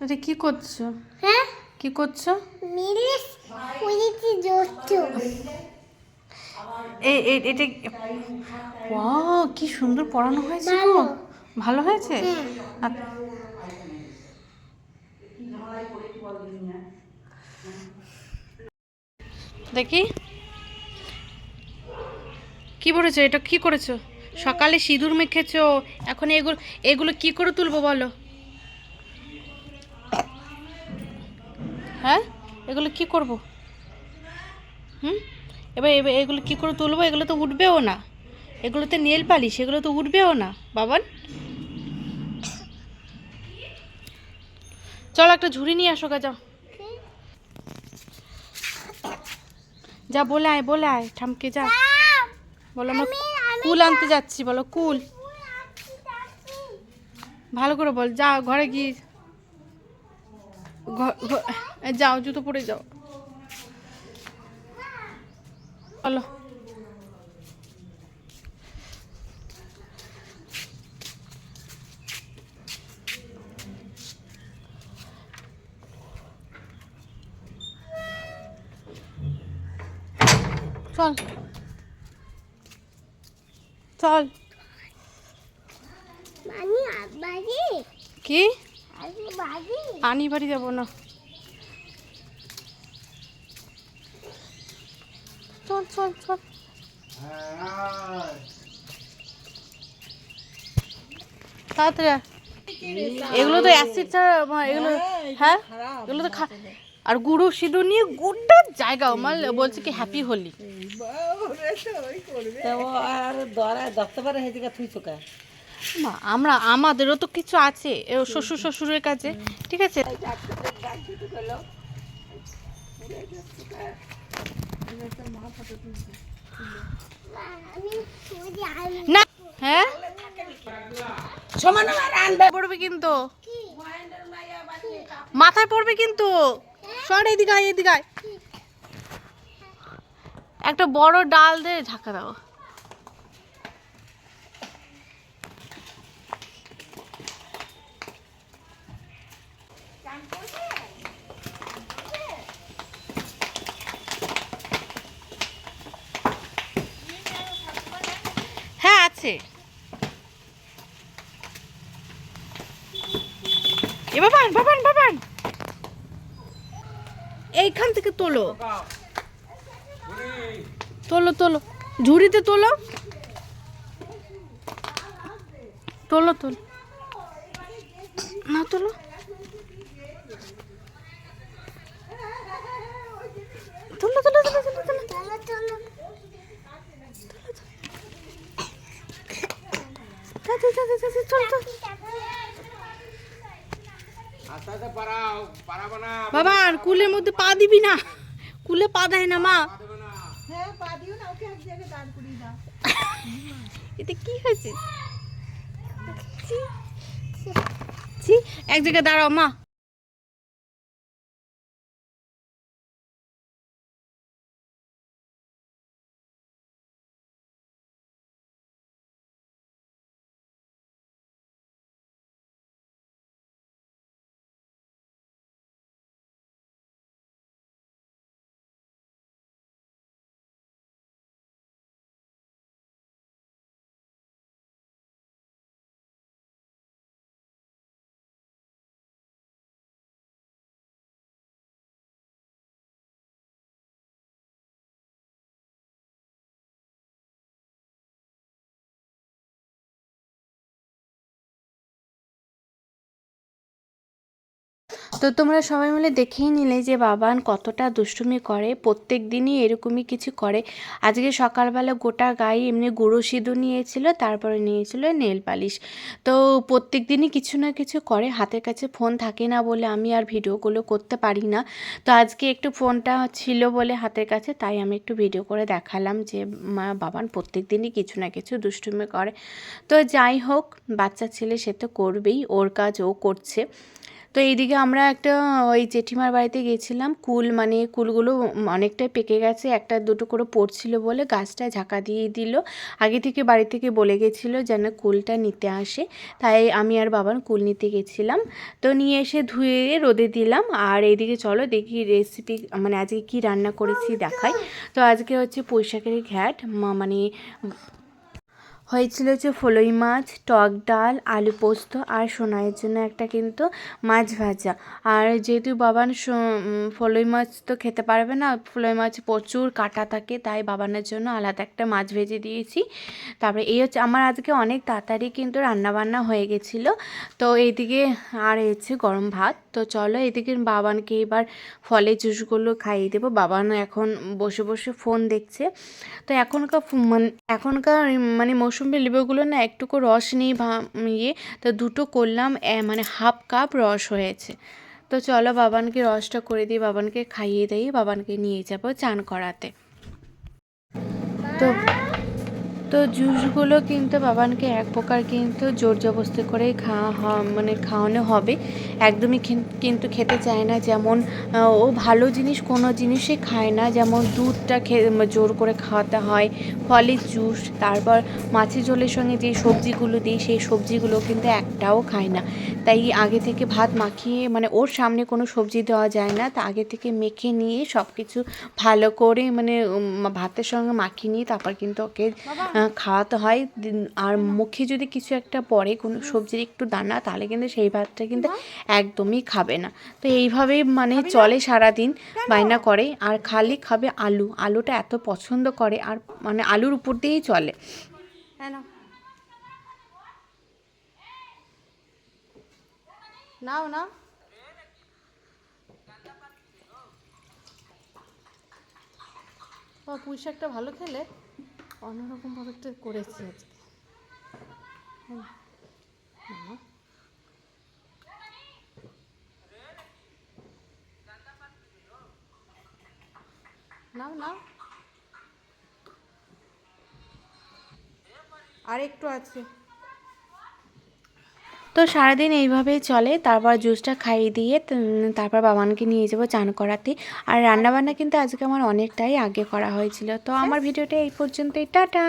এটা কি করছো? হ্যাঁ, কি করছো? মিলিস পুলিশি জোচ্চু। এটা ওয়াও, কি সুন্দর পড়ানো হয়েছে গো। ভালো। ভালো হয়েছে। হ্যাঁ। আপ- দেখি কি পড়েছো, এটা কি করেছো? সকালে সিঁদুর মেখেছো, এখন এগুলো এগুলো কি করে তুলবো বলো? হ্যাঁ, এগুলো কি করব? হুম, এবার এবার এগুলো কি করে তুলবো? এগুলো তো উঠবেও না। এগুলোতে নেল পালিশ, এগুলো তো উঠবেও না বাবান। চলো একটা ঝুড়ি নিয়ে আসো গা, যাও। যা, বলে আয় ঠামকে, যা। বলো আমরা কুল আনতে যাচ্ছি, বলো কুল। ভালো করে বল, যাও ঘরে গিয়ে যাও, জুতো পরে যাও। বলো। চল চল। মানি আবাজি কি? আজকে বাজি। আনি বাড়ি যাবো না। চল চল চল। তাড়াতাড়ি আয়। এগুলো তো অ্যাসিড ছাড়া এগুলো। হ্যাঁ, এগুলো তো আর গুঁড়ো সিঁদুর নিয়ে গোটা জায়গা আমার বলছে কি হ্যাপি হোলি। আমাদেরও তো কিছু আছে শ্বশুর শ্বশুরের কাছে, ঠিক আছে না। হ্যাঁ, পড়বে কিন্তু, মাথায় পড়বে কিন্তু। সর, এদিকে আয়, এদিকে আয়। একটা বড় ডাল দিয়ে ঢাকা দাও। হ্যাঁ আছে। এ বাবান বাবান বাবান, এইখান থেকে তোলো তোলো তোলো, ঝুড়িতে তোলো তোলো তোলো, না তোলো। তোলো তোলো তোলো তোলো তোলো। চলো চলো। চল চল। বাবা আর কুলের মধ্যে পা দিবি না, কুলে পা দেয় না মা। এতে কি হয়েছে? ছি, এক জায়গায় দাঁড়াও মা। তো তোমরা সবাই মিলে দেখেই নিলে যে বাবান কতটা দুষ্টুমি করে, প্রত্যেক দিনই এরকমই কিছু করে। আজকে সকালবেলা গোটা গায়ে এমনি গুঁড়ো সিঁদুর নিয়েছিল, তারপরে নিয়েছিল নেল পালিশ। তো প্রত্যেক দিনই কিছু না কিছু করে, হাতের কাছে ফোন থাকে না বলে আমি আর ভিডিওগুলো করতে পারি না। তো আজকে একটু ফোনটা ছিল বলে হাতের কাছে, তাই আমি একটু ভিডিও করে দেখালাম যে বাবান প্রত্যেক দিনই কিছু না কিছু দুষ্টুমি করে। তো যাই হোক, বাচ্চা ছেলে সে তো করবেই, ওর কাজ ও করছে। তো এইদিকে আমরা একটা ওই জেঠিমার বাড়িতে গেছিলাম। কুল মানে কুলগুলো অনেকটাই পেকে গেছে, একটা দুটো করে পড়ছিল বলে গাছটা ঝাঁকা দিয়ে দিল। আগে থেকে বাড়ি থেকে বলে গেছিলো যেন কুলটা নিতে আসে, তাই আমি আর বাবান কুল নিতে গেছিলাম। তো নিয়ে এসে ধুয়ে রোদে দিলাম। আর এইদিকে চলো দেখি রেসিপি মানে আজকে কি রান্না করেছি দেখাই। তো আজকে হচ্ছে পুঁইশাকের ঘ্যাট, মানে হয়েছিল হচ্ছে ফলই মাছ, টক ডাল, আলু পোস্ত আর সোনাইয়ের জন্য একটা কিন্তু মাছ ভাজা। আর যেহেতু বাবান ফলই মাছ তো খেতে পারবে না, ফলই মাছ প্রচুর কাঁটা থাকে, তাই বাবানের জন্য আলাদা একটা মাছ ভেজে দিয়েছি। তারপরে এই হচ্ছে আমার আজকে অনেক তাড়াতাড়ি কিন্তু রান্নাবান্না হয়ে গেছিলো। তো এইদিকে আর হচ্ছে গরম ভাত। তো চলো এদিকে বাবানকে এবার ফলের জুসগুলো খাইয়ে দেবো। বাবান এখন বসে বসে ফোন দেখছে। তো এখনকার মানে মৌসুমি লেবুগুলো না একটুকু রস নেই ইয়ে, তো দুটো করলাম, মানে হাফ কাপ রস হয়েছে। তো চলো বাবানকে রসটা করে দিই, বাবানকে খাইয়ে দিই, বাবানকে নিয়ে যাবো চান করাতে। তো তো জুসগুলো কিন্তু বাবানকে এক প্রকার কিন্তু জোর জবরদস্তি করেই মানে খাওয়ানো হবে। একদমই কিন্তু খেতে চায় না। যেমন ও ভালো জিনিস কোনো জিনিসই খায় না, যেমন দুধটা জোর করে খাওয়াতে হয়, ফলের জুস, তারপর মাছের ঝোলের সঙ্গে যে সবজিগুলো দিই সেই সবজিগুলো কিন্তু একটাও খায় না। তাই আগে থেকে ভাত মাখিয়ে, মানে ওর সামনে কোনো সবজি দেওয়া যায় না, তা আগে থেকে মেখে নিয়ে সব কিছু ভালো করে মানে ভাতের সঙ্গে মাখিয়ে নিয়ে তারপর কিন্তু ওকে খাওয়াতে হয়। আর মুখে যদি কিছু একটা পড়ে কোনো সবজির একটু দানা, তাহলে কিন্তু সেই ভাতটা কিন্তু একদমই খাবে না। তো এইভাবেই মানে চলে সারাদিন, বায়না করে আর খালি খাবে আলু, আলুটা এত পছন্দ করে, আর মানে আলুর উপর দিয়েই চলে। নাও নাও, পুঁই শাকটা ভালো খেলে অন্যরকমভাবে একটা করেছি আজকে। নাও নাও, আর একটু আছে। তো সারাদিন এইভাবেই চলে। তারপর জুসটা খাইয়ে দিয়ে তারপর বাবানকে নিয়ে যাবো চান করাতে। আর রান্নাবান্না কিন্তু আজকে আমার অনেকটাই আগে করা হয়েছিল। তো আমার ভিডিওটা এই পর্যন্তই, টাটা।